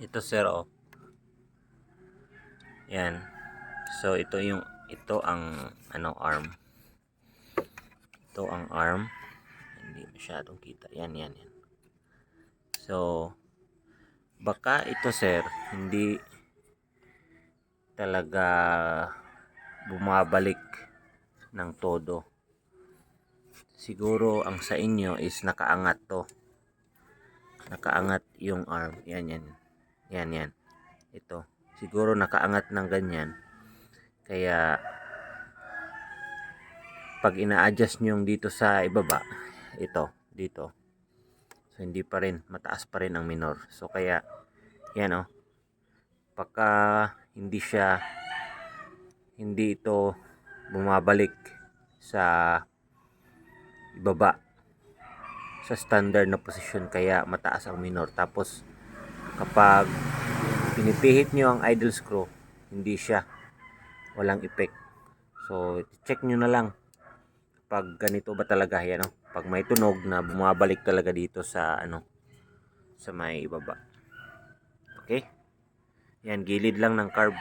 Ito sir, oh. Yan. So ito ang arm. Ito ang arm. Hindi masyadong kita. Yan. So baka ito sir hindi talaga bumabalik ng todo. Siguro ang sa inyo is nakaangat to. Nakaangat yung arm. Yan. Ito. Siguro nakaangat ng ganyan. Kaya pag ina-adjust nyo yung dito sa ibaba, dito. So hindi pa rin, mataas pa rin ang minor. So kaya yan, oh. Pagka hindi ito bumabalik sa ibaba sa standard na posisyon, kaya mataas ang minor. Tapos kapag pinipihit nyo ang idle screw, hindi siya, walang effect. So check nyo na lang pag ganito ba talaga yan, oh. Pag may tunog na bumabalik talaga dito sa sa may ibaba. Okay? Yan, gilid lang ng carb.